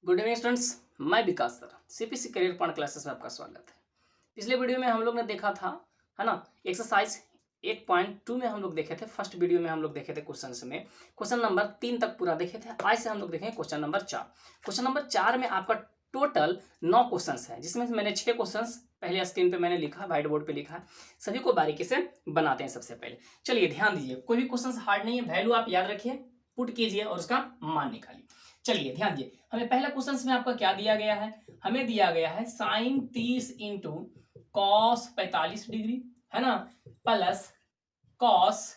Good evening students. मैं Vikas sir CPC career point classes में आपका स्वागत है। पिछले वीडियो में हम लोग ने देखा था, है ना, एक्सरसाइज 8.2 में हम लोग देखे थे। फर्स्ट वीडियो में हम लोग देखे थे क्वेश्चन में क्वेश्चन नंबर 3 तक पूरा देखे थे। आज से हम लोग देखेंगे क्वेश्चन नंबर 4। क्वेश्चन नंबर 4 में आपका टोटल 9 क्वेश्चन है, जिसमें से मैंने 6 क्वेश्चन पहले स्क्रीन पे मैंने लिखा, व्हाइट बोर्ड पे लिखा है। सभी को बारीकी से बनाते हैं। सबसे पहले चलिए ध्यान दीजिए, कोई भी क्वेश्चन हार्ड नहीं है, वैल्यू आप याद रखिए, पुट कीजिए और उसका मान निकालिए। चलिए ध्यान दीजिए, हमें पहला क्वेश्चन में आपका क्या दिया गया है, हमें दिया गया है साइन 30 इंटू कॉस 45 डिग्री, है ना, plus cos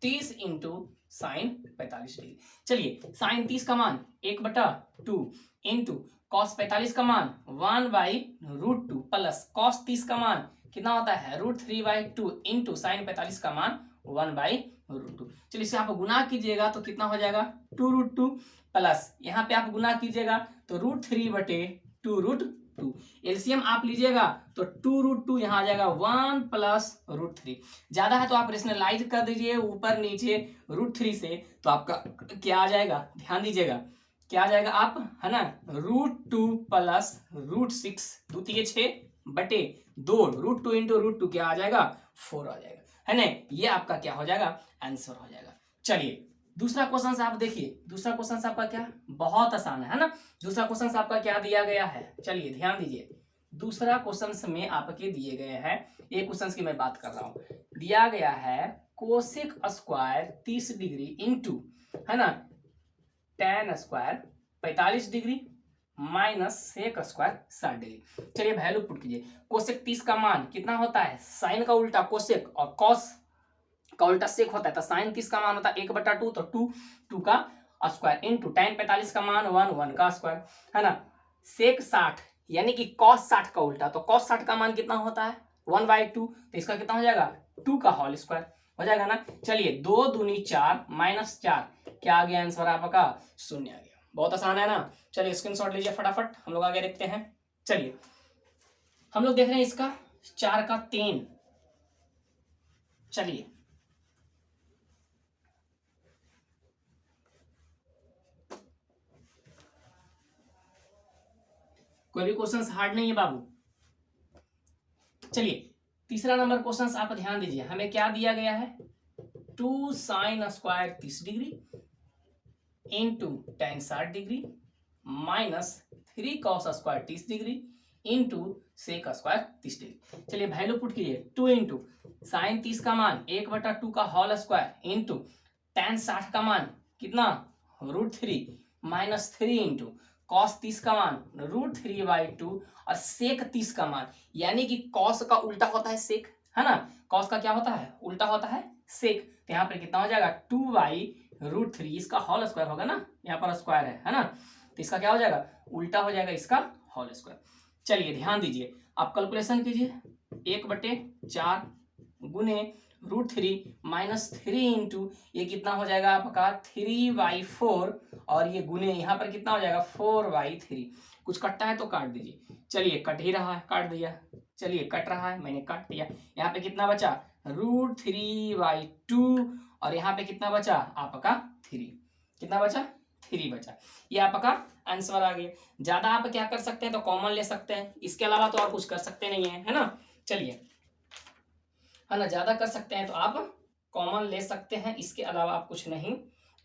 30 into sine 45 degree. चलिए साइन 30 का मान 1/2 इंटू कॉस 45 का मान 1/√2 प्लस कॉस 30 का मान कितना होता है √3/2 इंटू साइन 45 का मान 1/√2। चलिए इसे आप गुना कीजिएगा तो कितना हो जाएगा 2√2 प्लस यहाँ पे आप गुना कीजिएगा तो √3/2√2। एलसीएम आप लीजिएगा तो 2√2 यहाँ आ जाएगा 1 प्लस √3। ज्यादा है तो आप रेशनलाइज कर दीजिए ऊपर नीचे √3 से, तो आपका क्या आ जाएगा, ध्यान दीजिएगा क्या आ जाएगा आप, है ना, √2 प्लस √6 द्वितीय 6/2 √2 इंटू √2 क्या आ जाएगा 4 आ जाएगा, है ना। ये आपका क्या हो जाएगा आंसर हो जाएगा। चलिए दूसरा क्वेश्चन से आप देखिए, दूसरा क्वेश्चन से आपका क्या बहुत आसान है ना। दूसरा क्वेश्चन से आपका क्या दिया गया है, चलिए ध्यान दीजिए। दूसरा क्वेश्चन में आपके दिए गए हैं, ये क्वेश्चन की मैं बात कर रहा हूं, दिया गया है कोसेक स्क्वायर 30 डिग्री इंटू, है ना, tan square 45 degree minus sec square 60 degree. चलिए वैल्यू पुट कीजिए। कोसेक 30 का मान कितना होता है, साइन का उल्टा कोसेक और कॉस का उल्टा सेक होता है, तो साइन 30 का मान होता है 1/2, तो 2 का स्क्वायर इंटू tan 45 का मान 1 का स्क्वायर, है ना, सेक 60 यानी कि कॉस 60 का उल्टा, तो कॉस 60 का मान कितना होता है 1/2, तो इसका कितना हो जाएगा 2 का होल स्क्वायर हो जाएगा ना। चलिए 2 दूनी 4 माइनस 4 क्या आ गया आंसर आपका 0 आ गया। बहुत आसान है ना। चलिए स्क्रीनशॉट लीजिए फटाफट, हम लोग आगे देखते हैं। चलिए हम लोग देख रहे हैं इसका 4 का 3। चलिए कोई भी क्वेश्चन हार्ड नहीं है बाबू। चलिए तीसरा नंबर क्वेश्चन आप ध्यान दीजिए, हमें क्या दिया गया है 2 sine square 30 degree into tan 60 degree minus 3 cos square 30 degree into sec square 30 degree. चलिए वैल्यू पुट कीजिए 2 इंटू साइन 30 का मान 1/2 का होल स्क्वायर इंटू tan 60 का मान कितना √3 माइनस 3 इंटू कॉस 30 का मान √3/2 और सेक 30 का मान, यानी कि कॉस का उल्टा होता है सेक, है ना, कॉस का क्या होता है उल्टा होता है सेक, तो यहाँ पर कितना हो जाएगा 2/√3, इसका होल स्क्वायर होगा ना, यहाँ पर स्क्वायर है ना, तो इसका क्या हो जाएगा उल्टा हो जाएगा इसका होल स्क्वायर। चलिए ध्यान दीजिए, आप कैलकुलेशन कीजिए 1/4 गुने √3 माइनस 3 इंटू ये कितना हो जाएगा आपका 3/4 और ये गुने यहाँ पर कितना हो जाएगा 4/3। कुछ कटता है तो काट दीजिए। चलिए कट ही रहा है, काट दिया। चलिए कट रहा है, मैंने काट दिया। यहाँ पे कितना बचा √3/2 और यहाँ पे कितना बचा आपका 3, कितना बचा 3 बचा। ये आपका आंसर आ गया। ज्यादा आप क्या कर सकते हैं तो कॉमन ले सकते हैं, इसके अलावा तो आप कुछ कर सकते नहीं है, है ना। चलिए, है ना, ज्यादा कर सकते हैं तो आप कॉमन ले सकते हैं, इसके अलावा आप कुछ नहीं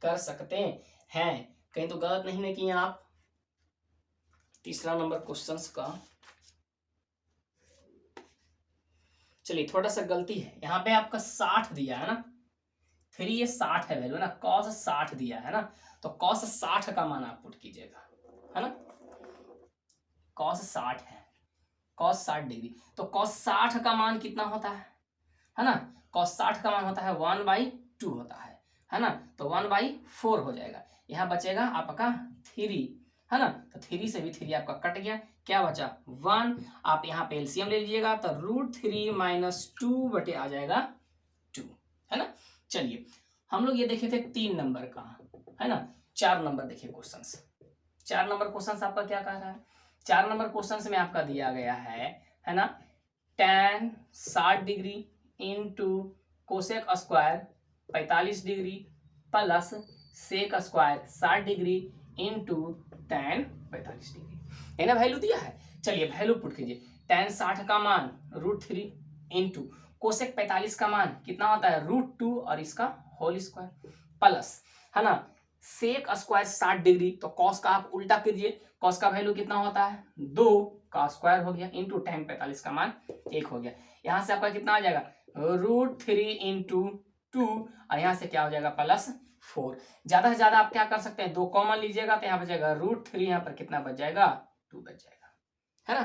कर सकते हैं। कहीं तो गलत नहीं ना किए आप। तीसरा नंबर क्वेश्चन का, चलिए थोड़ा सा गलती है, यहाँ पे आपका 60 दिया है ना, 3 ये 60 है वैल्यू ना, कॉस 60 दिया है ना, तो कॉस 60 का मान आप पुट कीजिएगा, है ना, कॉस 60 है, कॉस 60 डिग्री, तो कॉस 60 का मान कितना होता है ना, कॉस 60 का मान होता है 1/2 होता है ना, तो 1/4 हो जाएगा। यहाँ बचेगा आपका 3, है ना, तो 3 से भी 3 आपका कट गया, क्या बचा 1। आप यहाँ पे एलसीएम ले लीजिएगा तो √3 माइनस 2 बटे आ जाएगा 2, है ना। चलिए हम लोग ये देखे थे 3 नंबर का, है ना। 4 नंबर देखिए क्वेश्चन, 4 नंबर क्वेश्चन आपका क्या कह रहा है, 4 नंबर क्वेश्चन में आपका दिया गया है ना, tan 60 degree into cosec square 45 degree plus sec square 60 degree into tan 45 degree, है ना, वैल्यू दिया है। चलिए वैल्यू पुट कीजिए, tan 60 का मान √3 इंटू कोसेक 45 का मान कितना होता है √2 और इसका होल स्क्वायर प्लस, है ना, सेक स्क्वायर 60 डिग्री, तो कॉस का आप उल्टा कीजिए, कॉस का वैल्यू कितना होता है 2 का स्क्वायर हो गया इंटू tan 45 का मान 1 हो गया। यहाँ से आपका कितना आ जाएगा √3 इंटू 2 और यहाँ से क्या हो जाएगा +4। ज्यादा से ज्यादा आप क्या कर सकते हैं 2 कॉमन लीजिएगा तो यहाँ बचेगा √3, यहाँ पर कितना बच जाएगा 2 बच जाएगा, है ना।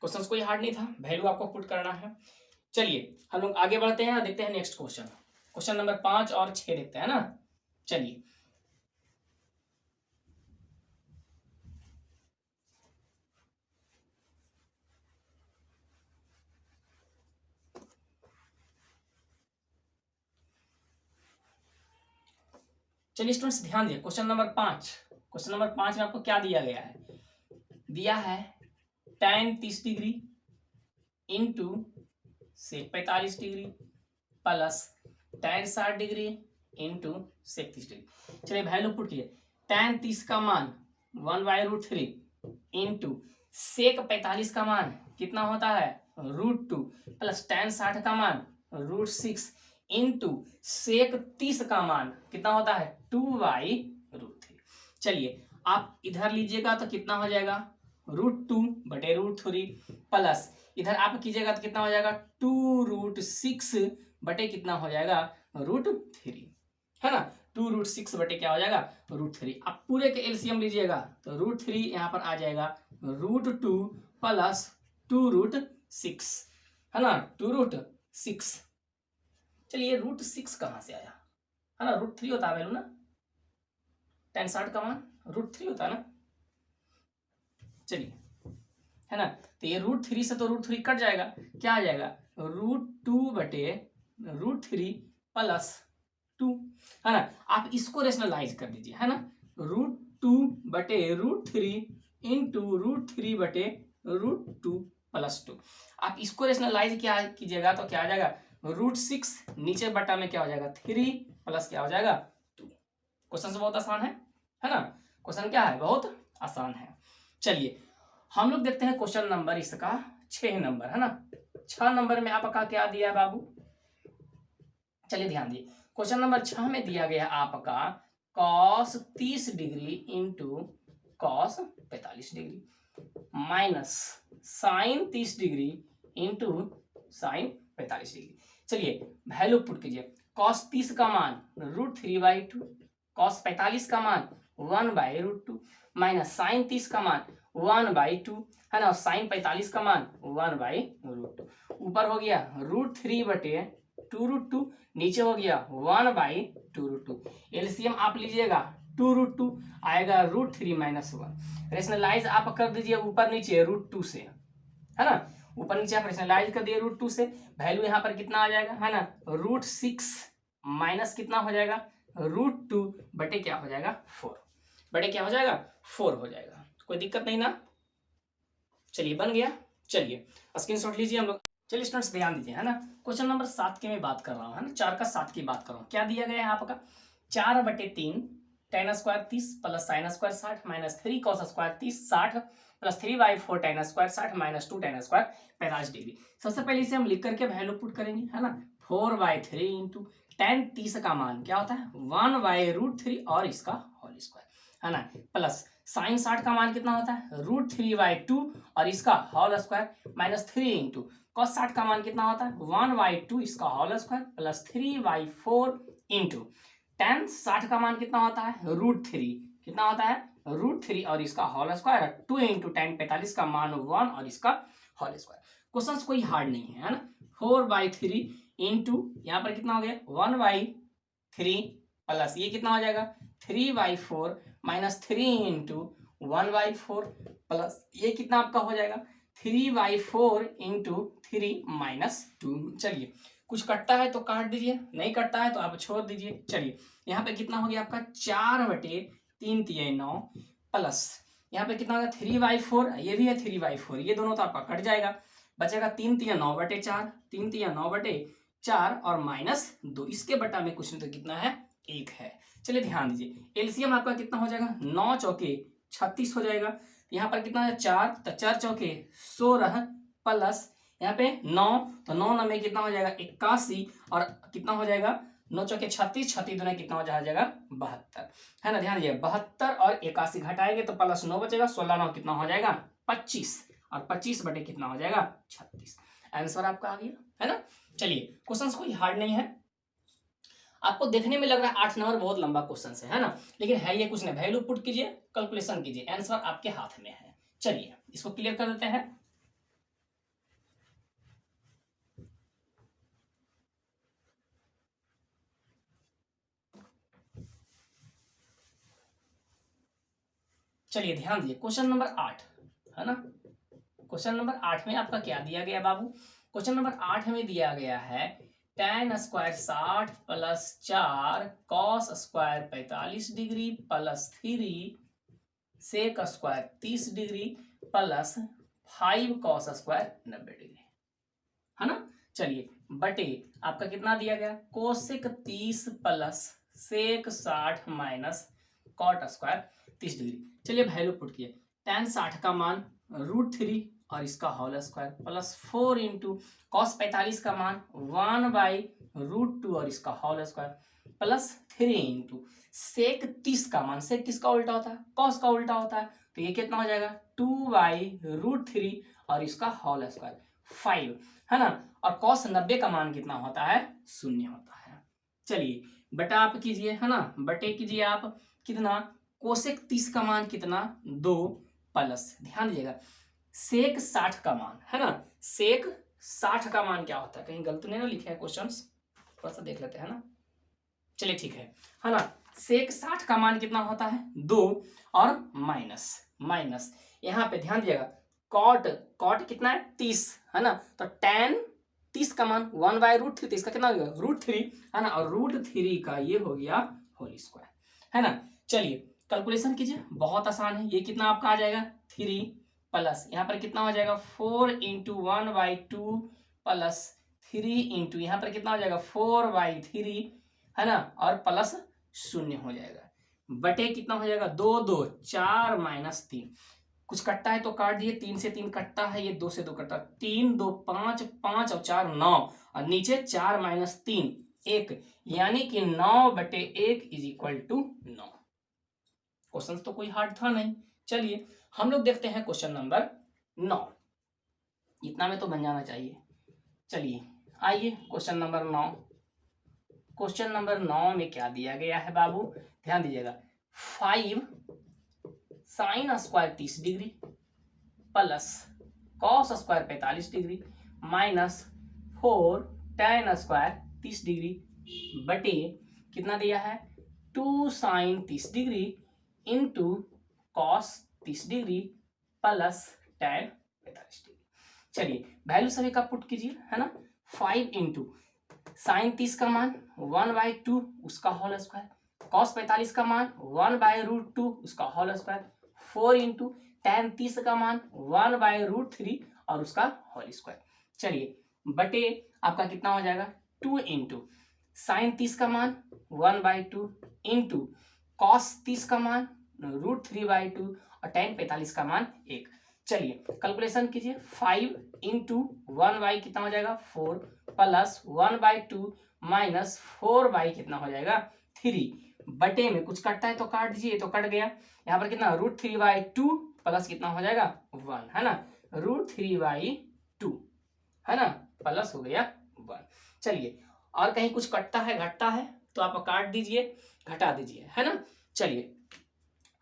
क्वेश्चन कोई हार्ड नहीं था, वैल्यू आपको पुट करना है। चलिए हम लोग आगे बढ़ते हैं, देखते हैं नेक्स्ट क्वेश्चन, क्वेश्चन नंबर 5 और 6 देखते हैं ना। चलिए चलिए स्टूडेंट्स ध्यान दिए, क्वेश्चन नंबर 5, क्वेश्चन नंबर 5 में आपको क्या दिया गया है, दिया है tan 30 degree into sec 45 degree plus tan 60 degree into sec 30 degree. चलिए वैल्यू पुट कीजिए, tan 30 का मान 1/√3 इंटू सेक 45 का मान कितना होता है √2 प्लस tan 60 का मान √6 इंटू सेक 30 का मान कितना होता है 2/√3। चलिए आप इधर लीजिएगा तो कितना हो जाएगा √2/√3 प्लस इधर आप कीजिएगा तो कितना हो जाएगा 2√6 बटे कितना हो जाएगा √3, है ना, 2√6 बटे क्या हो जाएगा √3। आप पूरे के एलसीएम लीजिएगा तो √3 यहाँ पर आ जाएगा √2 प्लस 2√6, है ना, 2√6। चलिए √6 कहाँ से आया, है ना, √3 होता है वैल्यू ना, tan 60 का मान √3 होता है ना। चलिए, है ना, तो ये √3 से तो √3 कट जाएगा, क्या आ जाएगा √2 बटे √3 प्लस 2, है ना। आप इसको रेशनलाइज कर दीजिए, है ना, √2 बटे √3 इंटू √3 बटे √2 प्लस 2। आप इसको रेशनलाइज क्या कीजिएगा तो क्या आ जाएगा √6 नीचे बटा में क्या हो जाएगा 3 प्लस क्या हो जाएगा 2। क्वेश्चन से बहुत आसान है ना, क्वेश्चन क्या है बहुत आसान है। चलिए हम लोग देखते हैं क्वेश्चन नंबर इसका 6 नंबर, है ना। 6 नंबर में आपका क्या दिया है बाबू, चलिए ध्यान दिए, क्वेश्चन नंबर 6 में दिया गया आपका cos 30 degree into cos 45 degree minus sin 30 degree into sin 45 degree. चलिए वैल्यू पुट कीजिए, cos 30 का मान √3/2, cos 45 का मान 1/√2 माइनस sin 30 का मान 1/2, है ना, sin 45 का मान 1/√2। ऊपर हो गया √3 बटे 2√2, नीचे हो गया 1/2√2। एलसीएम आप लीजिएगा 2√2 आएगा √3 माइनस 1। रेशनलाइज आप कर दीजिए ऊपर नीचे √2 से, है ना, ऊपर नीचे आप रेशनलाइज कर दिए √2 से, वैल्यू यहाँ पर कितना आ जाएगा, है ना, √6 माइनस कितना हो जाएगा √2 बटे क्या हो जाएगा 4, बटे क्या हो जाएगा 4 हो जाएगा। कोई दिक्कत नहीं ना, चलिए बन गया। चलिए स्क्रीनशॉट लीजिए हम लोग। चलिए स्टूडेंट्स ध्यान दीजिए, है ना, क्वेश्चन नंबर 7 की मैं बात कर रहा हूँ, है ना, 4 का 7 की बात कर रहा हूँ। क्या दिया गया है आपका 4/3 tan square 30 plus sin square 60 minus 3 cos square 30 60 plus 3/4 tan square 60 minus 2 tan square 45 degree. सबसे पहले इसे हम लिख करके वैल्यू पुट करेंगे, है ना, 4/3 इंटू tan 30 का मान क्या होता है 1/√3 और इसका होल स्क्वायर, है ना, प्लस sin 60 का मान कितना होता है √3/2 और इसका whole square minus 3 into cos 60 का मान कितना होता है 1/2 इसका whole square plus 3/4 into tan 60 का मान कितना होता है √3, कितना होता है √3 और इसका होल स्क्वायर 2 इंटू tan 45 का मान 1 और इसका होल स्क्वायर। क्वेश्चन कोई हार्ड नहीं है ना। 4/3 इंटू यहाँ पर कितना हो गया 1/3 प्लस ये कितना हो जाएगा 3/4 माइनस 3 इंटू 1/4 प्लस ये कितना आपका हो जाएगा 3/4 इंटू 3 माइनस 2। चलिए कुछ कटता है तो काट दीजिए, नहीं कटता है तो आप छोड़ दीजिए। चलिए यहाँ पे कितना हो गया आपका 4/3 तिया 9 प्लस यहाँ पे कितना होगा 3/4, ये भी है 3/4, ये दोनों तो आपका कट जाएगा, बचेगा 3 तिया 9/4, 3 तिया 9/4 और माइनस 2, इसके बटा में कुछ नहीं तो कितना है 1 है। चलिए ध्यान दीजिए, एलसीएम आपका कितना हो जाएगा, 9 चौके 36 हो जाएगा। यहाँ पर कितना है 4, तो 4 चौके 16 प्लस यहाँ पे 9, तो 9 नंबर कितना हो जाएगा 81, और कितना हो जाएगा 9 चौके 36, 36 दुना कितना हो जाएगा 72, है ना। ध्यान दीजिए 72 और 81 घटाएंगे तो प्लस 9 बचेगा, 16 9 कितना हो जाएगा 25, और 25 बटे कितना हो जाएगा 36। आंसर आपका आ गया, है ना। चलिए क्वेश्चन कोई हार्ड नहीं है, आपको देखने में लग रहा है 8 नंबर बहुत लंबा क्वेश्चन है ना, लेकिन है ये कुछ नहीं। वैल्यू पुट कीजिए, कैलकुलेशन कीजिए, आंसर आपके हाथ में है। चलिए इसको क्लियर कर देते हैं। चलिए ध्यान दीजिए, क्वेश्चन नंबर 8 है ना। क्वेश्चन नंबर 8 में आपका क्या दिया गया बाबू, क्वेश्चन नंबर 8 में दिया गया है tan square 60 plus 4 cos square 45 degree plus 3 sec square 30 degree plus 5 cos square 90 degree, है ना। चलिए बटे आपका कितना दिया गया, cosec 30 plus sec 60 minus cot square 30 degree. चलिए वैल्यू पुट किए, tan 60 का मान √3 और इसका whole square plus 4 into cos 45 का मान 1/√2 और इसका whole square plus 3 into sec 30 का मान, सेक किसका उल्टा होता है, कॉस का उल्टा होता है, तो ये कितना हो जाएगा 2/√3 और इसका होल स्क्वायर 5, है ना। और कॉस 90 का मान कितना होता है 0 होता है। चलिए बटा आप कीजिए, है ना, बटे कीजिए आप कितना, कोसेक 30 का मान कितना 2 प्लस, ध्यान दीजिएगा सेक 60 का मान, है ना, सेक 60 का मान क्या होता है, कहीं गलत नहीं ना लिखे हैं क्वेश्चन, थोड़ा सा देख लेते हैं ना। चलिए ठीक है ना, सेक 60 का मान कितना होता है 2 और माइनस माइनस यहाँ पे ध्यान दीजिएगा कॉट, कॉट कितना है 30, है ना, तो tan 30 का मान 1/√3, तो इसका कितना हो गया √3, है ना, और √3 का ये हो गया होल स्क्वायर, है ना। चलिए कैलकुलेशन कीजिए, बहुत आसान है, ये कितना आपका आ जाएगा 3 प्लस यहाँ पर कितना हो जाएगा 4 इंटू 1/2 प्लस 3 इंटू यहाँ पर कितना हो जाएगा 4/3, है ना, और प्लस 0 हो जाएगा, बटे कितना हो जाएगा 2 2 4 माइनस 3, कुछ कटता है तो काट दिए, 3 से 3 कटता है, ये 2 से 2 कटता है, 3 2 5 5 और 4 9, और नीचे 4 माइनस 3 1, यानी कि 9/1 इज इक्वल टू 9। क्वेश्चन तो कोई हार्ड था नहीं। चलिए हम लोग देखते हैं क्वेश्चन नंबर 9, इतना में तो बन जाना चाहिए। चलिए आइए क्वेश्चन नंबर 9, क्वेश्चन नंबर 9 में क्या दिया गया है बाबू, ध्यान दीजिएगा 5 sine square 30 degree plus cos square 45 degree minus 4 tan square 30 degree बटे कितना दिया है 2 sine 30 degree into cos 30 degree plus tan 45 degree. चलिए वैल्यू सभी का पुट कीजिए, है ना, 5 इंटू साइन 30 का मान 1/2 उसका होल स्क्वायर, कॉस 45 का मान 1/√2 उसका होल स्क्वायर, 4 इंटू tan 30 का मान 1/√3 और उसका होल स्क्वायर। चलिए बटे आपका कितना हो जाएगा 2 इंटू साइन 30 का मान 1/2 इंटू कॉस 30 का मान √3/2 और tan 45 का मान 1। चलिए कैलकुलेशन कीजिए, 5 इंटू 1/, कितना हो जाएगा 4 प्लस 1/2 माइनस 4/, कितना हो जाएगा 3, बटे में कुछ कटता है तो काट दीजिए, तो कट गया, यहाँ पर कितना √3/2 प्लस कितना हो जाएगा 1, है ना, √3/2, है ना, प्लस हो गया 1। चलिए और कहीं कुछ कटता है घटता है तो आप काट दीजिए घटा दीजिए, है ना। चलिए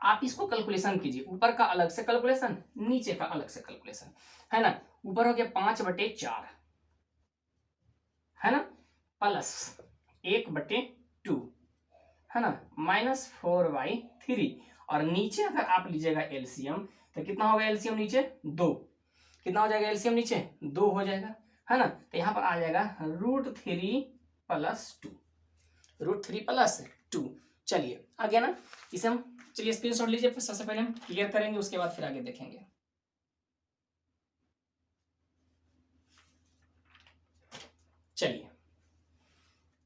आप इसको कैलकुलेशन कीजिए, ऊपर का अलग से कैलकुलेशन नीचे का अलग से कैलकुलेशन, है ना, ऊपर हो गया 5/4, है ना, प्लस 1/2, है ना, माइनस 4/3, और नीचे अगर आप लीजिएगा एलसीएम तो कितना होगा एलसीएम नीचे 2, कितना हो जाएगा एलसीएम नीचे 2 हो जाएगा, है ना, तो यहाँ पर आ जाएगा √3 + 2, √3 + 2। चलिए आ गया ना, इसे हम चलिए स्क्रीनशॉट लीजिए, सबसे पहले हम क्लियर करेंगे, उसके बाद फिर आगे देखेंगे। चलिए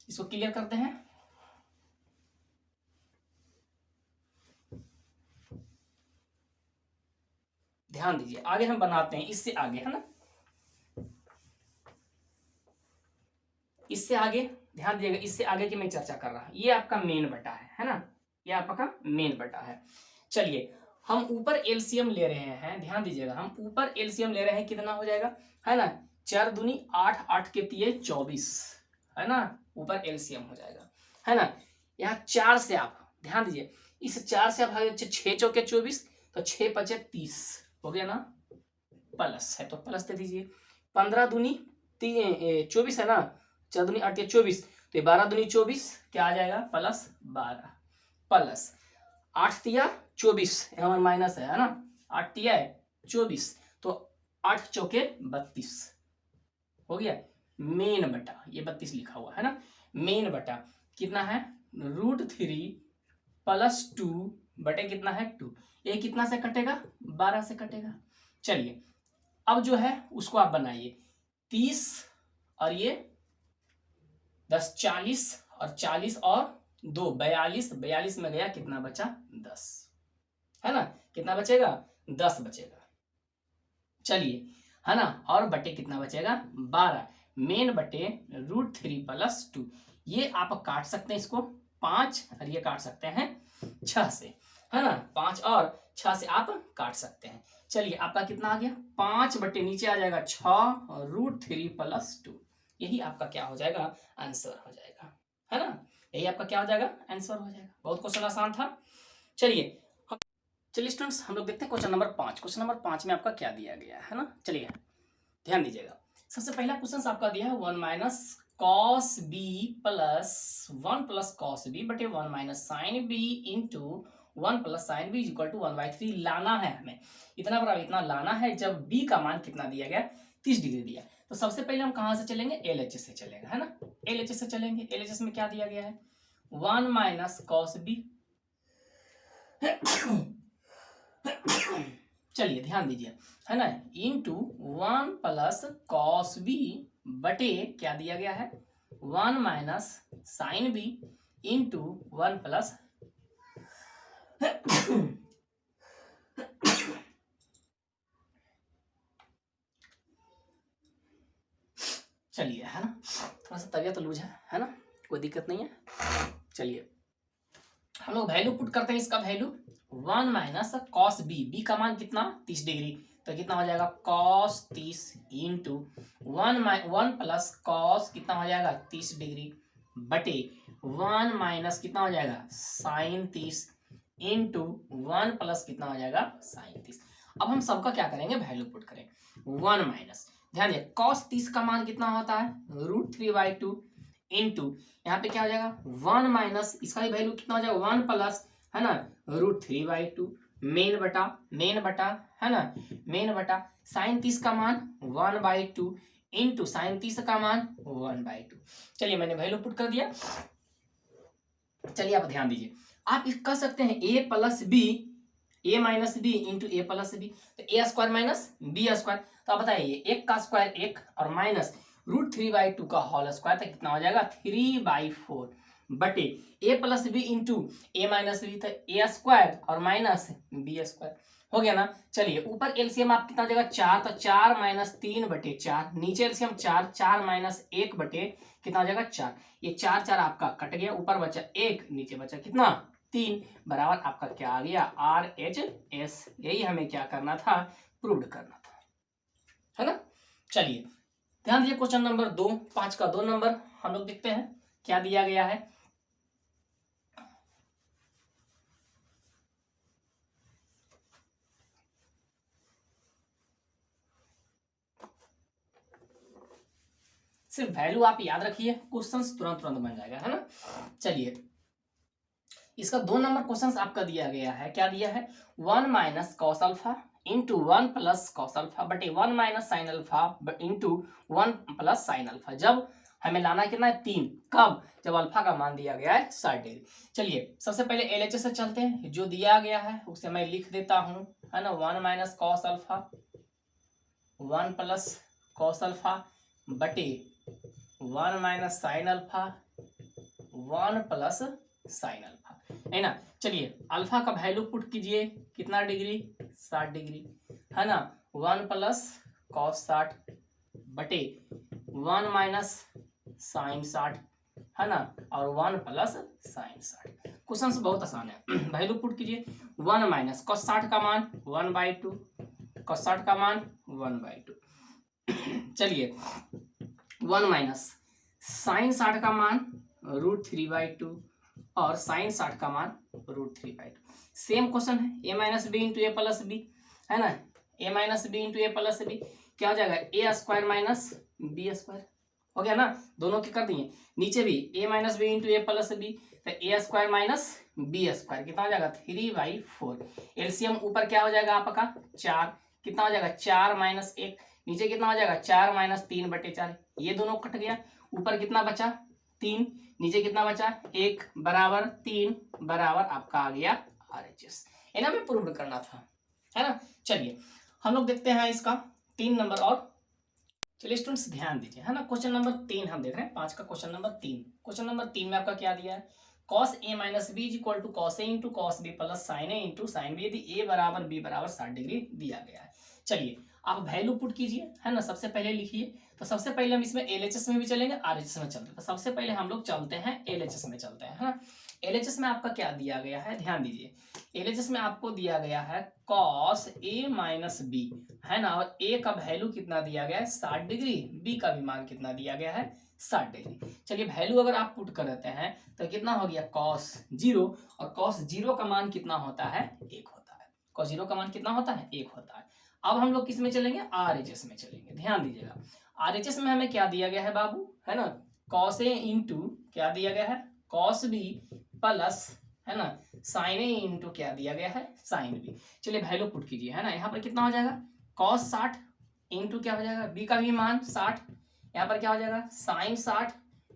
इसको क्लियर करते हैं। ध्यान दीजिए आगे हम बनाते हैं, इससे आगे है ना, इससे आगे ध्यान दीजिएगा, इससे आगे की मैं चर्चा कर रहा हूं। ये आपका मेन बटा है ना, ये आपका मेन बटा है। चलिए हम ऊपर एलसीएम ले रहे हैं, ध्यान दीजिएगा हम ऊपर एलसीएम ले रहे हैं, कितना हो जाएगा है ना, 4 दूनी 8, 8 के तिये 24 है ना, ऊपर एलसीएम हो जाएगा है ना। यहाँ 4 से आप ध्यान दीजिए, इस 4 से आप 6 चौके 24, तो 6 पचे 30 हो गया ना, प्लस है तो प्लस दे दीजिए। 15 दूनी 24 है ना, 4 दूनी 8 24, तो 12 दूनी 24 क्या आ जाएगा प्लस 12, प्लस 8 तिया 24 यहाँ माइनस है ना, 8 तिया 24, तो 8 चौके 32 हो गया। मेन बटा ये 32 लिखा हुआ है ना, मेन बटा कितना है √3 प्लस 2 बटे कितना है 2, ये कितना से कटेगा 12 से कटेगा। चलिए अब जो है उसको आप बनाइए, 30 और ये 10 40 और 40 और 2 42, 42 में गया कितना बचा 10 है ना, कितना बचेगा 10 बचेगा। चलिए है ना, और बटे कितना बचेगा 12, मेन बटे √3 प्लस 2, ये आप काट सकते हैं इसको 5 और ये काट सकते हैं 6 से है ना, 5 और 6 से आप काट सकते हैं। चलिए आपका कितना आ गया 5 बटे नीचे आ जाएगा 6 और √3 प्लस 2, यही आपका क्या हो जाएगा आंसर हो जाएगा है ना, यही आपका क्या हो जाएगा आंसर हो जाएगा। बहुत क्वेश्चन आसान था। चलिए स्टूडेंट्स हम लोग देखते हैं क्वेश्चन नंबर 5। क्वेश्चन नंबर 5 में आपका क्या दिया गया है ना, चलिए ध्यान दीजिएगा। सबसे पहला क्वेश्चन आपका दिया है 1 minus cos B plus 1 plus cos B बटे 1 minus sine B into 1 plus sine B equal to 1/3 लाना है हमें, इतना बराबर इतना लाना है जब बी का मान कितना दिया गया 30 डिग्री दिया। तो सबसे पहले हम कहां से चलेंगे LHS से चलेंगे है ना, LHS से चलेंगे। LHS में क्या दिया गया है 1 माइनस कॉस बी चलिए ध्यान दीजिए है ना, इंटू 1 प्लस कॉस बी बटे क्या दिया गया है 1 minus sine B into 1 plus चलिए है ना, थोड़ा सा तबीयत लूज है ना, कोई दिक्कत नहीं है। चलिए हम लोग वैल्यू पुट करते हैं, इसका value 1 minus cos B, B का मान कितना 30 डिग्री, तो कितना हो जाएगा कॉस 30 इंटू 1 प्लस कॉस कितना हो जाएगा 30 डिग्री बटे 1 माइनस कितना हो जाएगा साइन 30 इंटू 1 प्लस कितना हो जाएगा साइन 30। अब हम सबका क्या करेंगे वैल्यू पुट करें, 1 माइनस ध्यान दिए कॉस 30 का मान कितना होता है √3/2 इंटू यहाँ पे क्या हो जाएगा 1 माइनस इसका ही वैल्यू कितना हो जाएगा 1 प्लस है ना √3/2 मेन बटा है ना, मेन बटा साइन 30 का मान 1/2 इंटू साइन 30 का मान 1/2। चलिए मैंने वैल्यू पुट कर दिया। चलिए आप ध्यान दीजिए, आप कह सकते हैं a plus B a minus B into A plus B, तो ए स्क्वायर माइनस बी स्क्वायर, तो आप बताइए एक का स्क्वायर एक और माइनस √3/2 का होल स्क्वायर, तो कितना हो जाएगा 3/4 बटे ए प्लस बी इंटू ए माइनस बी, तो ए स्क्वायर और माइनस बी स्क्वायर हो गया ना। चलिए ऊपर एलसीएम आप कितना हो जाएगा 4, तो 4 माइनस 3 बटे 4, नीचे एलसीएम 4, 4 माइनस 1 बटे कितना हो जाएगा 4, ये 4 4 आपका कट गया, ऊपर बचा 1 नीचे बचा कितना 3 बराबर आपका क्या आ गया RHS। यही हमें क्या करना था प्रूव करना था है ना। चलिए ध्यान दीजिए क्वेश्चन नंबर 2, 5 का 2 नंबर हम लोग देखते हैं क्या दिया गया है। सिर्फ वैल्यू आप याद रखिए, क्वेश्चंस तुरंत तुरंत बन जाएगा है ना। चलिए इसका 2 नंबर क्वेश्चन आपका दिया गया है, क्या दिया है 1 minus cos alpha into 1 plus cos alpha बटे 1 minus sine alpha into 1 plus sine alpha, जब हमें लाना कितना है 3, कब जब अल्फा का मान दिया गया है 60 डिग्री। चलिए सबसे पहले LHS से चलते हैं, जो दिया गया है उसे मैं लिख देता हूं है ना, 1 minus cos alpha 1 plus cos alpha बटे 1 minus sine alpha 1 plus sine alpha है ना। चलिए अल्फा का वैल्यू पुट कीजिए कितना डिग्री 60 डिग्री है ना 1 प्लस कॉस 60 बटे 1 माइनस साइन 60 है ना, और 1 प्लस साइन 60। क्वेश्चन बहुत आसान है। वैल्यू पुट कीजिए 1 माइनस कॉस 60 का मान 1/2, कॉस 60 का मान 1/2। चलिए 1 माइनस साइन 60 का मान √3/2 और साइन 60 का मान √3/2। सेम क्वेश्चन है ए minus B into A plus B, है ना, ए minus B into A plus B क्या हो जाएगा ए स्क्वायर माइनस बी स्क्वायर, हो गया ना, दोनों के कर दिए। नीचे भी ए minus B into A plus B, तो ए स्क्वायर माइनस बी स्क्वायर कितना हो जाएगा 3/4। एलसीएम ऊपर क्या हो जाएगा आपका 4, कितना हो जाएगा 4 माइनस 1, नीचे कितना हो जाएगा 4 माइनस 3/4, ये दोनों कट गया। ऊपर कितना बचा 3, नीचे कितना बचा 1 बराबर 3 बराबर आपका आ गया RHS। इन्हें हमें प्रूव करना था, है ना। चलिए हम लोग देखते हैं इसका 3 नंबर और। चलिए स्टूडेंट्स ध्यान दीजिए, है ना, क्वेश्चन नंबर 3 हम देख रहे हैं, 5 का क्वेश्चन नंबर 3। क्वेश्चन नंबर 3 में आपका क्या दिया है, cos a minus B is equal to cos a into cos b plus sin a into sin b यदि a बराबर b बराबर 60 डिग्री दिया गया है। चलिए आप वैल्यू पुट कीजिए, है ना, सबसे पहले लिखिए। तो सबसे पहले हम इसमें LHS में भी चलेंगे, RHS में चलते हैं। तो सबसे पहले हम लोग चलते हैं LHS में चलते हैं, है ना। LHS में आपका क्या दिया गया है, ध्यान दीजिए। LHS में आपको दिया गया है cos a माइनस बी, है ना, और a का वैल्यू कितना दिया गया है 60 डिग्री, b का भी मान कितना दिया गया है 60 डिग्री। चलिए वैल्यू अगर आप पुट कर देते हैं तो कितना हो गया cos 0, और cos 0 का मान कितना होता है 1 होता है। cos 0 का मान कितना होता है 1 होता है। अब हम लोग किस में चलेंगे RHS में चलेंगे, ध्यान दीजिएगा। RHS में हमें क्या दिया गया है बाबू, है ना, cos a इंटू क्या दिया गया है cos b प्लस, है ना, sin a इंटू क्या दिया गया है sin b। चलिए वैल्यू पुट कीजिए, है ना, यहाँ पर कितना हो जाएगा cos 60 इंटू क्या हो जाएगा b का भी मान 60, यहाँ पर क्या हो जाएगा sin 60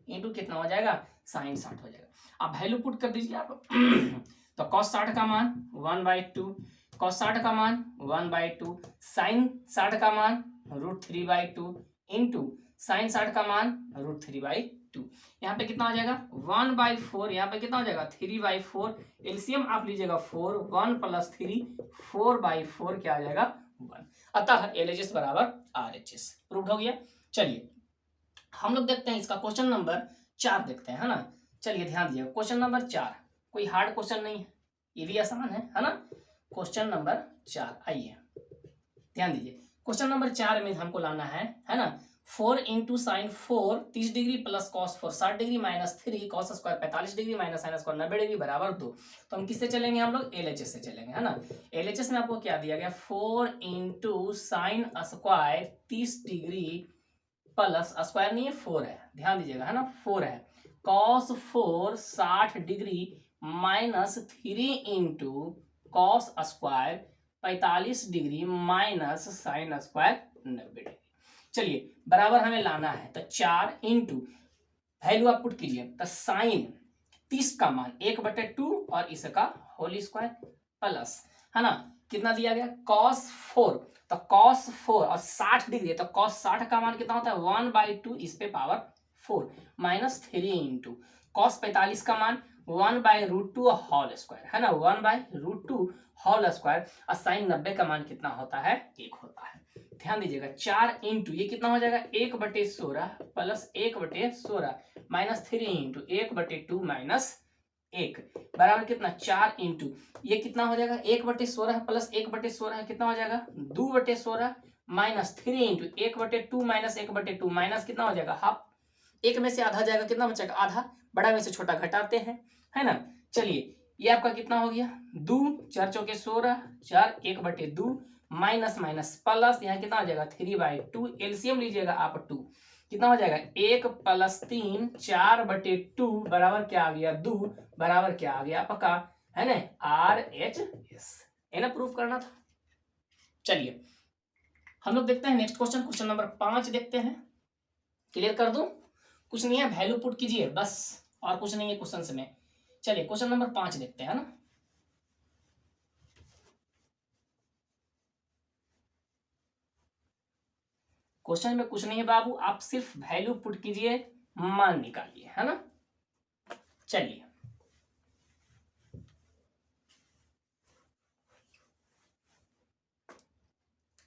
इंटू कितना हो जाएगा sin 60 हो जाएगा। आप वैल्यू पुट कर दीजिए आप। तो cos 60 का मान 1/2, cos 60 का मान 1/2, sin 60 का मान √3/2 इंटू sin 60 का मान √3/2। यहाँ पे कितना हो जाएगा 1/4, यहाँ पे कितना हो जाएगा 3/4। एलसीएम आप लीजिएगा 4, 1 प्लस 3 4/4 क्या आ जाएगा 1। अतः LHS बराबर RHS प्रूव हो गया। चलिए हम लोग देखते हैं इसका क्वेश्चन नंबर 4 देखते हैं, है ना। चलिए ध्यान दीजिए क्वेश्चन नंबर 4 कोई हार्ड क्वेश्चन नहीं है, ये भी आसान है ना। क्वेश्चन नंबर 4 आइए ध्यान दीजिए। क्वेश्चन नंबर 4 में हमको लाना है ना, 4 into sine 4 30 degree plus cos 4 60 degree minus 3 cos square 45 degree minus sine square 90 degree बराबर 2। तो हम किससे चलेंगे, हम लोग LHS से चलेंगे, है ना। LHS में आपको क्या दिया गया 4 into sine square 30 degree plus square नहीं है 4 है, ध्यान दीजिएगा, है ना 4 है, cos 4 60 degree minus 3 into cos square 45 degree minus sine square 90 degree. चलिए बराबर हमें लाना है, तो 4 इंटू वैल्यू आप पुट कीजिए, तो साइन 30 का मान 1/2 और इसका होल स्क्वायर प्लस, है ना, कितना दिया गया cos 4, तो cos 4 और 60 डिग्री, तो cos 60 का मान कितना होता है 1/2 इस पे पावर 4 माइनस 3 इंटू cos 45 का मान 1/√2 होल स्क्वायर, है ना, 1/√2 होल स्क्वायर और साइन 90 का मान कितना होता है 1 होता है। ध्यान दीजिएगा 4 इंटू ये कितना हो जाएगा 1/16 प्लस 1/16 माइनस 3 इंटू 1/2 माइनस 1 बराबर कितना 4 इंटू ये कितना हो जाएगा 1/16 प्लस 1/16 कितना हो जाएगा 2/16 माइनस 3 इंटू 1/2 माइनस 1/2 माइनस कितना हो जाएगा हाफ, एक में से आधा जाएगा कितना बचेगा आधा, बड़ा में से छोटा घटाते हैं, है ना। चलिए ये आपका कितना हो गया 2 4 चौके 16 4 1/2 माइनस माइनस प्लस यहाँ कितना हो जाएगा 3/2। एलसीएम लीजिएगा आप 2 कितना हो जाएगा 1 प्लस 3 4/2 बराबर क्या आ गया 2 बराबर क्या आ गया आपका, है ना RHS, है ना, प्रूफ करना था। चलिए हम लोग देखते हैं नेक्स्ट क्वेश्चन, क्वेश्चन नंबर 5 देखते हैं। क्लियर कर दूं, कुछ नहीं है, वैल्यू पुट कीजिए बस, और कुछ नहीं है क्वेश्चन में। चलिए क्वेश्चन नंबर 5 देखते हैं ना। क्वेश्चन में कुछ नहीं है बाबू, आप सिर्फ वैल्यू पुट कीजिए मान निकालिए, है ना। चलिए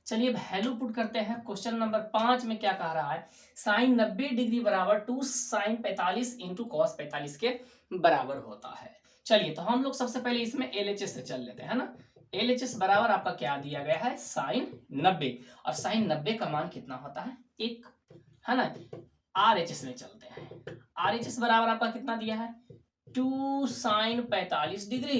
चलिए वैल्यू पुट करते हैं। क्वेश्चन नंबर 5 में क्या कह रहा है, साइन 90 डिग्री बराबर 2 साइन 45 इंटू कॉस 45 के बराबर होता है। चलिए तो हम लोग सबसे पहले इसमें LHS से चल लेते हैं ना। LHS बराबर आपका क्या दिया गया है, साइन 90, और साइन 90 का मान कितना होता है, 1, है ना। RHS में चलते हैं। RHS बराबर आपका कितना दिया है, 2 sine 45 degree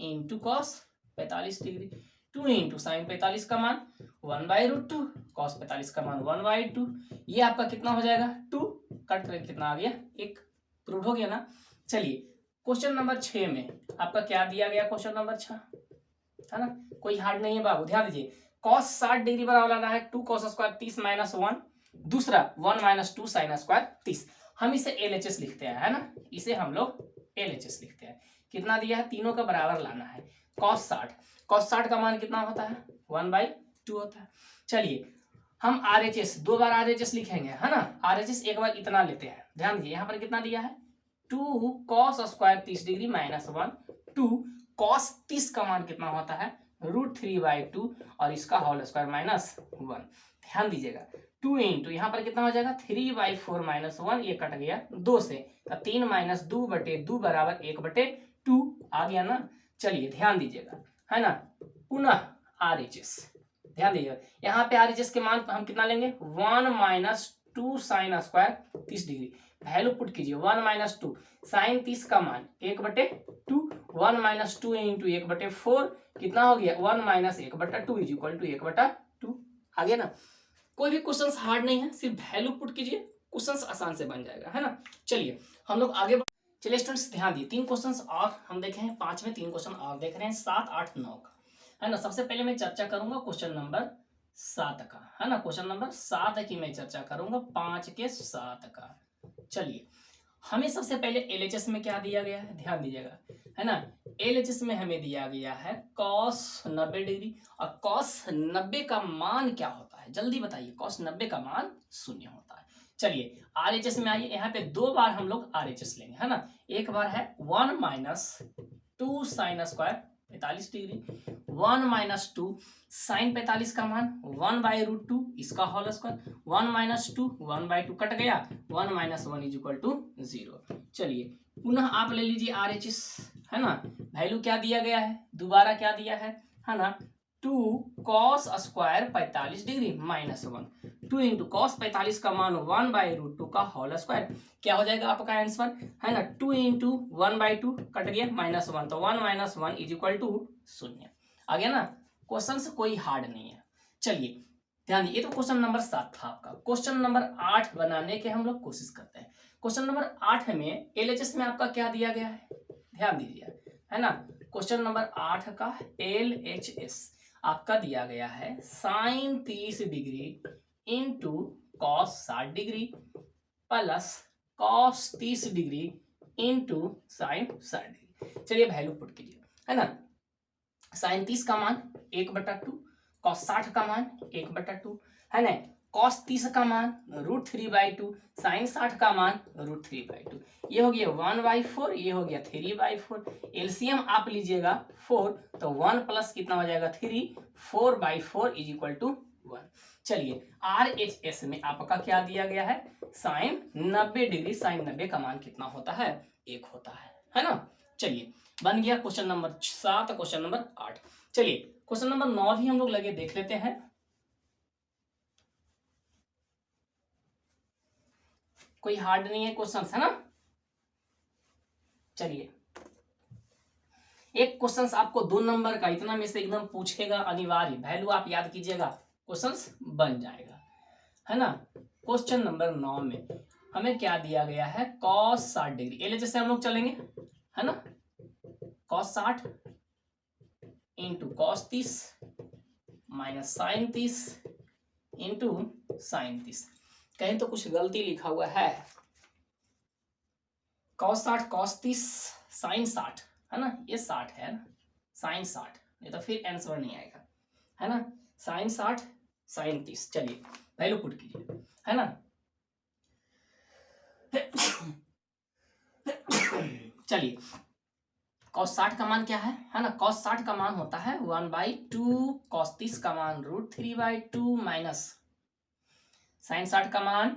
into cos 45 degree. 2 into sine 45 का मान 1/√2, कॉस 45 का मान 1/2। ये आपका कितना हो जाएगा, 2 कट करके कितना आ गया, 1। प्रूव हो गया ना। चलिए क्वेश्चन नंबर 6 में आपका क्या दिया गया, क्वेश्चन नंबर 6, है ना, कोई हार्ड नहीं है बाबू, ध्यान दीजिए। कॉस 60 डिग्री बराबर लाना है 2 कॉस स्क्वायर 30 माइनस 1, दूसरा 1 माइनस 2 साइन स्क्वायर 30। हम इसे LHS लिखते हैं, है ना, इसे हम लोग LHS लिखते हैं। कितना दिया है, तीनों का बराबर लाना है। कॉस 60 का मान कितना होता है, 1/2 होता है। चलिए हम RHS 2 बार RHS लिखेंगे, है ना। RHS एक बार इतना लेते हैं, ध्यान दीजिए यहाँ पर कितना दिया है, 2 cos square 30 degree minus 1, 2 cos 30 का मान कितना होता है, √3/2, और इसका होल स्क्वायर माइनस 1। ध्यान दीजिएगा 2 इंटू यहाँ पर कितना हो जाएगा, 3/4 माइनस 1, ये कट गया 2 से, तो 3 माइनस 2/2 बराबर 1/2 आ गया ना। चलिए ध्यान दीजिएगा, है ना, पुनः RHS ध्यान दीजिएगा, यहाँ पे RHS के मान हम कितना लेंगे, 1 minus 2 sine square 30 degree. Value put कीजिए, 1 माइनस 2 साइन 30 का मान 1/2, 1 माइनस 2 इंटू 1/4 कितना हो गया, 1 माइनस 1/2 इज इक्वल टू 1/2 आ गया ना। कोई भी क्वेश्चन हार्ड नहीं है, सिर्फ वैल्यू पुट कीजिए, क्वेश्चन आसान से बन जाएगा, है ना। चलिए हम लोग आगे चलिए स्टूडेंट्स ध्यान दिए, 3 क्वेश्चन और हम देखे हैं, 5 में 3 क्वेश्चन और देख रहे हैं, 7, 8, 9 का, है ना। सबसे पहले मैं चर्चा करूंगा क्वेश्चन नंबर 7 का, है ना, क्वेश्चन नंबर 7 की मैं चर्चा करूंगा, 5 के 7 का। चलिए हमें सबसे पहले LHS में क्या दिया गया है, ध्यान दीजिएगा, है ना। LHS में हमें दिया गया है cos 90 डिग्री, और cos 90 का मान क्या होता है, जल्दी बताइए, cos 90 का मान 0 होता है। चलिए RHS में आइए, यहाँ पे 2 बार हम लोग RHS लेंगे, है ना। एक बार है 1 minus 2 sine square 45 degree, 1 minus 2 sine 45 का मान 1/√2, इसका होल स्क्वायर, 1 माइनस 2 1/2 कट गया, 1 माइनस 1 इज इक्वल टू 0। चलिए पुनः आप ले लीजिए RHS, है ना। वैल्यू क्या दिया गया है, दोबारा क्या दिया है ना, 2 cos square 45 degree minus 1, 2 into cos 45 का मान 1/√2 का होल स्क्वायर, क्या हो जाएगा आपका आंसर, है ना, 2 इंटू 1/2 कट गया माइनस 1, तो 1 माइनस 1 इज इक्वल टू 0 आ गया ना। क्वेश्चन से कोई हार्ड नहीं है। चलिए ध्यान दिए, ये तो क्वेश्चन नंबर 7 था आपका। क्वेश्चन नंबर 8 बनाने के हम लोग कोशिश करते हैं। क्वेश्चन नंबर 8 में LHS में आपका क्या दिया गया है, ध्यान दीजिए, है ना। क्वेश्चन नंबर 8 का LHS आपका दिया गया है sine 30 degree into cos 60 degree plus cos 30 degree into sine 60 degree. चलिए वैल्यू पुट कीजिए, है ना। साइन 30 का मान 1/2, कॉस 60 का मान 1/2, है ना। कॉस 30 का मान √3/2, साइन 60 का मान √3/2, ये हो गया 1/4, ये हो गया 3/4। एलसीएम आप लीजिएगा 4, तो 1 प्लस कितना हो जाएगा 3, 4/4 इज इक्वल टू 1। चलिए RHS में आपका क्या दिया गया है, साइन 90 डिग्री, साइन 90 का मान कितना होता है, 1 होता है ना। चलिए बन गया क्वेश्चन नंबर 7, क्वेश्चन नंबर 8। चलिए क्वेश्चन नंबर 9 भी हम लोग लगे देख लेते हैं। कोई हार्ड नहीं है क्वेश्चन, है ना। चलिए एक क्वेश्चन आपको 2 नंबर का, इतना में से एकदम पूछेगा अनिवार्य, वैल्यू आप याद कीजिएगा, क्वेश्चन बन जाएगा, है ना। क्वेश्चन नंबर 9 में हमें क्या दिया गया है, cos 60 डिग्री, LHS से हम लोग चलेंगे, है ना। cos 60 into cos 30 minus sine 30 into sine 30। कहीं तो कुछ गलती लिखा हुआ है, cos 60 cos 30 साइन 60, है ना, ये 60 है ना, साइन 60, नहीं तो फिर आंसर नहीं आएगा, है ना। साइन 60 साइन 30, चलिए वैल्यू पुट कीजिए, है ना। चलिए कॉस 60 का मान क्या है ना, कॉस 60 का मान होता है 1/2, कॉस 30 का मान √3/2 माइनस साइन 60 का मान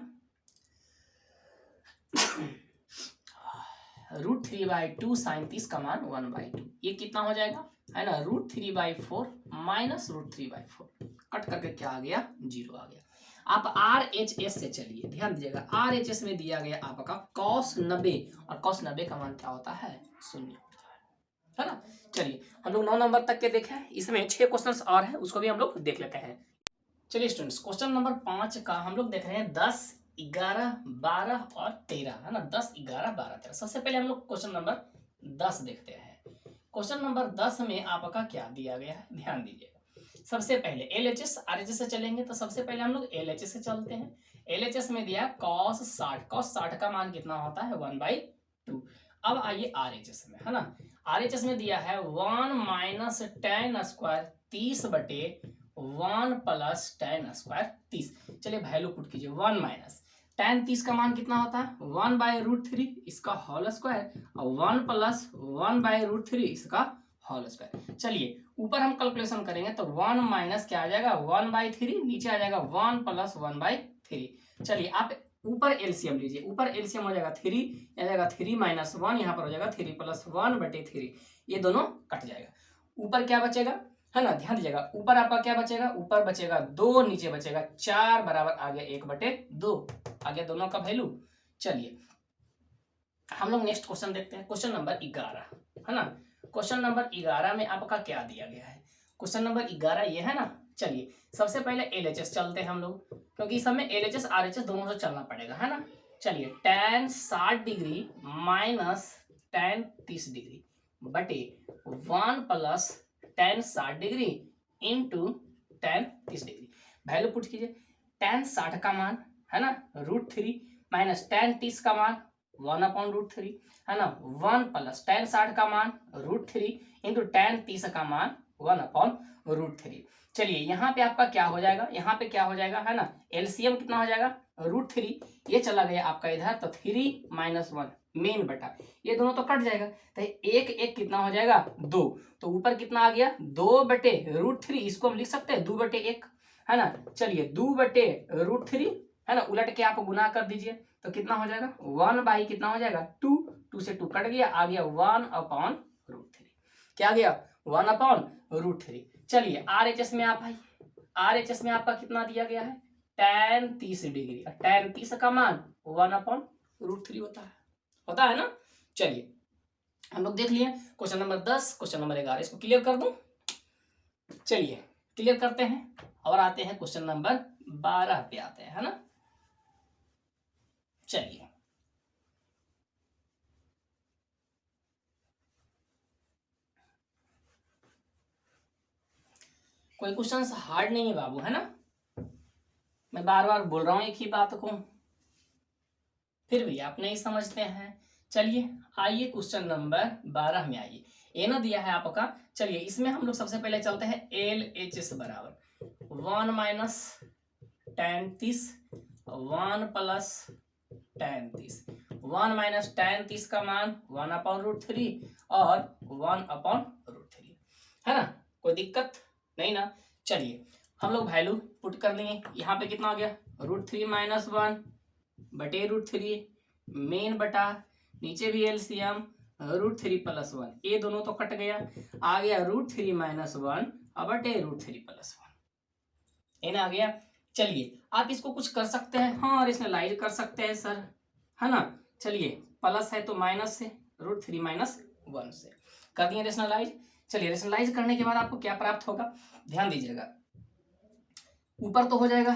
√3/2 साइन 30 का मान 1/2। ये कितना हो जाएगा है ना, √3/4 माइनस √3/4 कट करके क्या आ गया, 0 आ गया। आप RHS से चलिए, ध्यान दीजिएगा RHS में दिया गया आपका cos 90 और cos 90 का मान क्या होता है, 0 होता है ना। चलिए हम लोग 9 नंबर तक के देखें, इसमें 6 क्वेश्चंस और हैं, उसको भी हम लोग देख लेते हैं। चलिए स्टूडेंट्स, क्वेश्चन नंबर 5 का हम लोग देख रहे हैं 10, 11, 12 और 13 है ना, 10, 11, 12, 13। सबसे पहले हम लोग क्वेश्चन नंबर 10 देखते हैं। क्वेश्चन नंबर 10 में आपका क्या दिया गया है, ध्यान दीजिएगा। सबसे पहले LHS RHS से चलेंगे, तो सबसे पहले हम लोग LHS से चलते हैं। LHS में दिया cos 60, cos 60 का मान कितना होता है, 1/2। अब आइए RHS में, है ना। RHS में दिया है 1 minus tan square 30/1 plus tan square 30। चलिए वैल्यू पुट कीजिए, 1 माइनस tan 30 का मान कितना होता है, 1/√3 इसका होल स्क्वायर और 1 प्लस 1/√3 इसका होल स्क्वायर। चलिए ऊपर हम कैलकुलेशन करेंगे तो 1 माइनस क्या आ जाएगा, 1/3, नीचे आ जाएगा 1 प्लस 1/3। चलिए आप ऊपर एलसीएम लीजिए, ऊपर एलसीएम हो जाएगा 3, आ जाएगा 3 माइनस 1, यहाँ पर हो जाएगा 3 प्लस 1/3, ये दोनों कट जाएगा। ऊपर क्या बचेगा, है ना, ध्यान दीजिएगा ऊपर आपका क्या बचेगा, ऊपर बचेगा 2, नीचे बचेगा 4, बराबर आ गया 1/2 आ गया दोनों का वैल्यू। चलिए हम लोग नेक्स्ट क्वेश्चन देखते हैं, क्वेश्चन नंबर 11 है ना। क्वेश्चन नंबर 11 में आपका क्या दिया गया है, क्वेश्चन नंबर 11 ये है ना। चलिए सबसे पहले LHS चलते हैं हम लोग, क्योंकि इस समय LHS RHS दोनों से चलना पड़ेगा, है ना। चलिए tan 60 degree minus tan 30 degree बटे 1 plus tan 60 degree into tan 30 degree. Value put कीजिए, tan 60 का मान है ना √3 माइनस tan 30 का मान 1/√3 है ना, 1 प्लस tan 60 का मान √3 इंटू tan 30 का मान 1/√3। चलिए यहाँ पे आपका क्या हो जाएगा, यहाँ पे क्या हो जाएगा है ना, एलसीएम कितना हो जाएगा, √3, ये चला गया आपका इधर तो 3 माइनस 1 मेन बटा, ये दोनों तो कट जाएगा तो एक एक कितना हो जाएगा, 2। तो ऊपर कितना आ गया, 2/√3, इसको हम लिख सकते हैं 2/1 है ना। चलिए 2/√3 है ना, उलट के आप गुना कर दीजिए तो कितना हो जाएगा, 1 कितना हो जाएगा 2, 2 से 2 कट गया, आ गया 1/√3। क्या गया, 1/√3। चलिए RHS में आप भाई, RHS में आपका कितना दिया गया है, tan 30 डिग्री, tan 30 का मान 1/√3 होता है ना। चलिए हम लोग देख लिए क्वेश्चन नंबर 10, क्वेश्चन नंबर 11, इसको क्लियर कर दूं। चलिए क्लियर करते हैं और आते हैं क्वेश्चन नंबर 12 पे आते हैं, है ना। चलिए कोई क्वेश्चन हार्ड नहीं है बाबू, है ना, मैं बार बार बोल रहा हूं एक ही बात को, फिर भी आप नहीं समझते हैं। चलिए आइए क्वेश्चन नंबर 12 में आइए, ये ना दिया है आपका। चलिए इसमें हम लोग सबसे पहले चलते हैं LHS बराबर 1 minus tan 30 1 plus tan 30, 1 minus tan 30 का मान 1/√3 और 1/√3 है ना, कोई दिक्कत नहीं ना। चलिए हम लोग वैल्यू पुट कर लेंगे, यहाँ पे कितना हो गया, √3 माइनस 1 बटे √3 मेन बटा, नीचे भी एलसीएम √3 प्लस 1, ये दोनों तो कट गया, आ गया √3 माइनस 1 बटे √3 प्लस 1, ये ना आ गया। चलिए आप इसको कुछ कर सकते हैं, हाँ रेशनलाइज कर सकते हैं सर, है ना। चलिए प्लस है तो माइनस से, √3 माइनस 1 से कर दिए रेशनलाइज। चलिए रेशनलाइज करने के बाद आपको क्या प्राप्त होगा, ध्यान दीजिएगा ऊपर तो हो जाएगा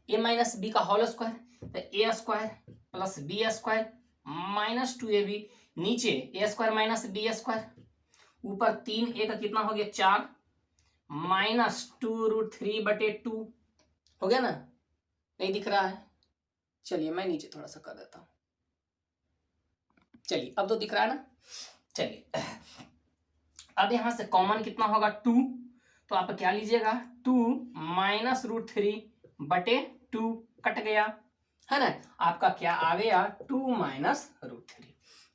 a माइनस बी का होल स्क्वायर, तो ए square plus b square minus 2ab, नीचे a square minus B square, ऊपर 3 a का कितना हो गया 4 माइनस 2√3/2 हो गया ना, नहीं दिख रहा है। चलिए मैं नीचे थोड़ा सा कर देता हूं, चलिए अब तो दिख रहा है ना। चलिए अब यहां से कॉमन कितना होगा 2, तो आप क्या लीजिएगा 2 माइनस √3/2 कट गया, है ना, आपका क्या आ गया 2 माइनस √3,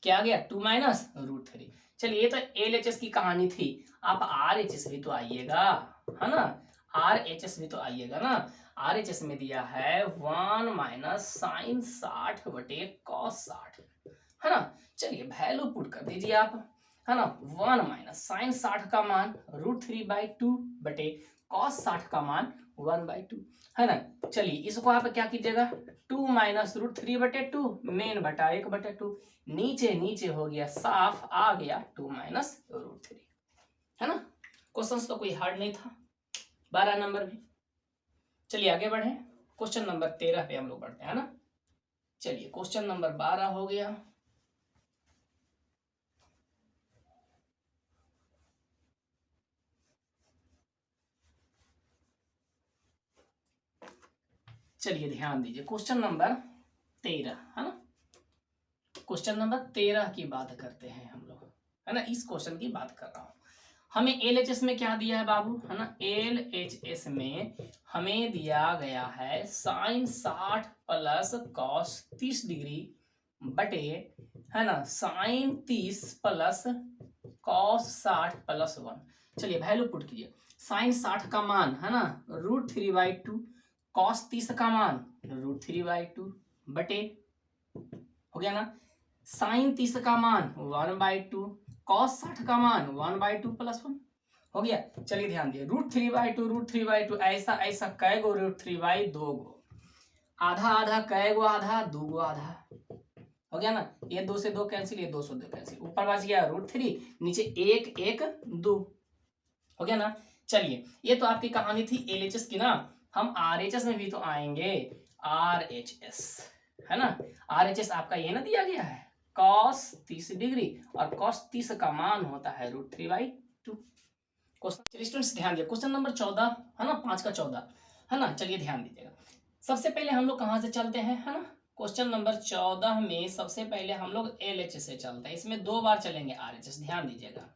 क्या आ गया 2 माइनस √3। चलिए ये तो LHS की कहानी थी, आप RHS भी तो आइएगा, है ना, RHS भी तो आइएगा ना। RHS में दिया है 1 माइनस साइन 60 बटे कॉस 60, है ना। चलिए वैल्यू पुट कर दीजिए आप, है ना। 1 माइनस साइन 60 का मान √3/2 बटे कॉस 60 का मान 1/2, है ना। चलिए इसको आप क्या कीजिएगा, 2 माइनस √3/2 मेन बटा 1/2, नीचे नीचे हो गया साफ, आ गया 2 माइनस √3, है ना। क्वेश्चन तो कोई हार्ड नहीं था, 12 नंबर भी। चलिए आगे बढ़े, क्वेश्चन नंबर 13 पे हम लोग बढ़ते हैं ना। चलिए क्वेश्चन नंबर 12 हो गया। चलिए ध्यान दीजिए, क्वेश्चन नंबर 13, है ना। क्वेश्चन नंबर 13 की बात करते हैं हम लोग, है ना। इस क्वेश्चन की बात कर रहा हूं। हमें LHS में क्या दिया है बाबू, है ना। LHS में हमें दिया गया है साइन 60 प्लस कॉस 30 डिग्री बटे, है ना, साइन 30 प्लस कॉस 60 प्लस 1। चलिए वैल्यू पुट कीजिए, साइन 60 का मान, है ना, √3/2, कॉस 30 का मान √3/2 बटे, हो गया ना, साइन 30 का मान 1/2, कॉस 60 का मान 1/2 प्लस 1, हो गया। चलिए ध्यान दिए, √3/2 ऐसा ऐसा कै गो √3/2 गो, आधा आधा कै गो आधा, 2 गो आधा, हो गया ना। ये 2 से 2 कैंसिल, ये 2 से 2 कैंसिल, ऊपर बच गया √3, नीचे 1 1 2, हो गया ना। चलिए ये तो आपकी कहानी थी LHS की ना। हम RHS में भी तो आएंगे, RHS, है ना। RHS आपका ये ना दिया गया है cos 30 डिग्री, और cos 30 का मान होता है √3/2। क्वेश्चन, चलिए स्टूडेंट्स ध्यान दिए, क्वेश्चन नंबर 14, है ना, 5 का 14, है ना। चलिए ध्यान दीजिएगा, सबसे पहले हम लोग कहाँ से चलते हैं, है ना। क्वेश्चन नंबर 14 में सबसे पहले हम लोग LHS से चलते हैं, इसमें 2 बार चलेंगे RHS, ध्यान दीजिएगा,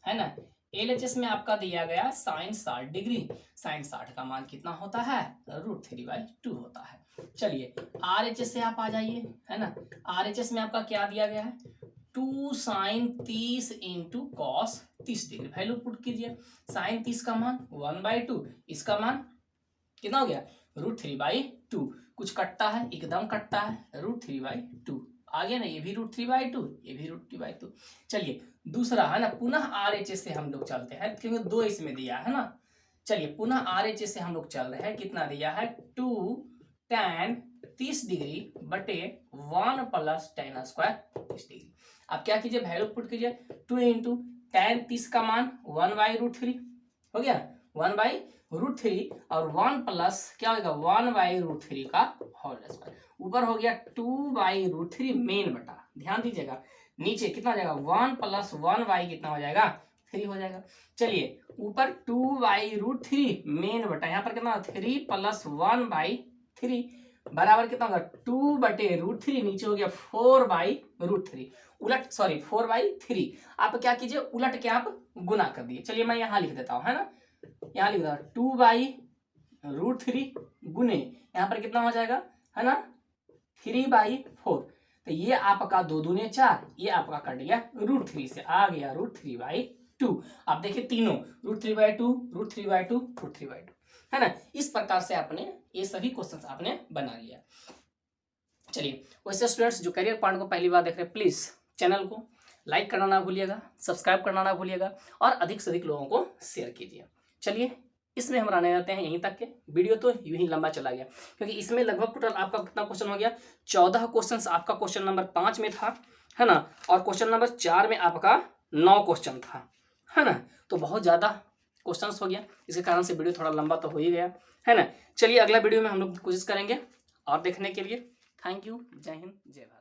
है ना। LHS में आपका दिया गया साइन 60 डिग्री, साइन 60 का मान कितना होता है, √3/2 होता है। चलिए RHS से आप आ जाइए, है ना। RHS में आपका क्या दिया गया है, 2 sine 30 into cos 30 degree, value put कीजिए, साइन 30 का मान 1/2, इसका मान कितना हो गया, √3/2, कुछ कटता है, एकदम कटता है, √3/2 आ गया ना, ये भी √3/2, ये भी √3/2। चलिए दूसरा, है ना, पुनः RHS से हम लोग चलते हैं, क्योंकि 2 इसमें दिया है ना। चलिए पुनः RHS से हम लोग चल रहे हैं, कितना दिया है, 2 tan 30 डिग्री बटे 1 प्लस tan स्क्वायर 30 डिग्री। अब क्या कीजिए, वैल्यू पुट कीजिए, 2 इंटू tan 30 का मान 1/√3, हो गया 1/√3, और 1 प्लस क्या होगा, 1/√3 का होल स्क्वायर, ऊपर हो गया 2/√3 मेन बटा, ध्यान दीजिएगा, नीचे कितना हो जाएगा, 1 प्लस 1 कितना हो जाएगा, 3 हो जाएगा। चलिए ऊपर 2/√3 मेन बटा, यहाँ पर कितना 3 प्लस 1/3 बराबर कितना होगा, 2/√3, नीचे हो गया 4/√3, उलट सॉरी 4/3, आप क्या कीजिए, उलट के आप गुना कर दिए। चलिए मैं यहाँ लिख देता हूँ, है ना, यहाँ लिख देता हूँ 2/√3 गुने, यहाँ पर कितना हो जाएगा, है ना, 3/4, तो ये आपका 2 दूने 4, ये आपका कट गया √3 से, आ गया √3/2। आप देखिए तीनों √3/2 √3/2 √3/2, है ना। इस प्रकार से आपने ये सभी क्वेश्चंस आपने बना लिया। चलिए वैसे स्टूडेंट्स जो करियर पॉइंट को पहली बार देख रहे हैं, प्लीज चैनल को लाइक करना ना भूलिएगा, सब्सक्राइब करना ना भूलिएगा, और अधिक से अधिक लोगों को शेयर कीजिए। चलिए इसमें हम रहने जाते हैं यहीं तक के, वीडियो तो यूं ही लंबा चला गया, क्योंकि इसमें लगभग टोटल आपका कितना क्वेश्चन हो गया, 14 क्वेश्चन आपका क्वेश्चन नंबर 5 में था, है ना, और क्वेश्चन नंबर 4 में आपका 9 क्वेश्चन था, है ना। तो बहुत ज़्यादा क्वेश्चन हो गया, इसके कारण से वीडियो थोड़ा लंबा तो हो ही गया, है ना। चलिए अगला वीडियो में हम लोग कोशिश करेंगे और देखने के लिए। थैंक यू, जय हिंद, जय भारत।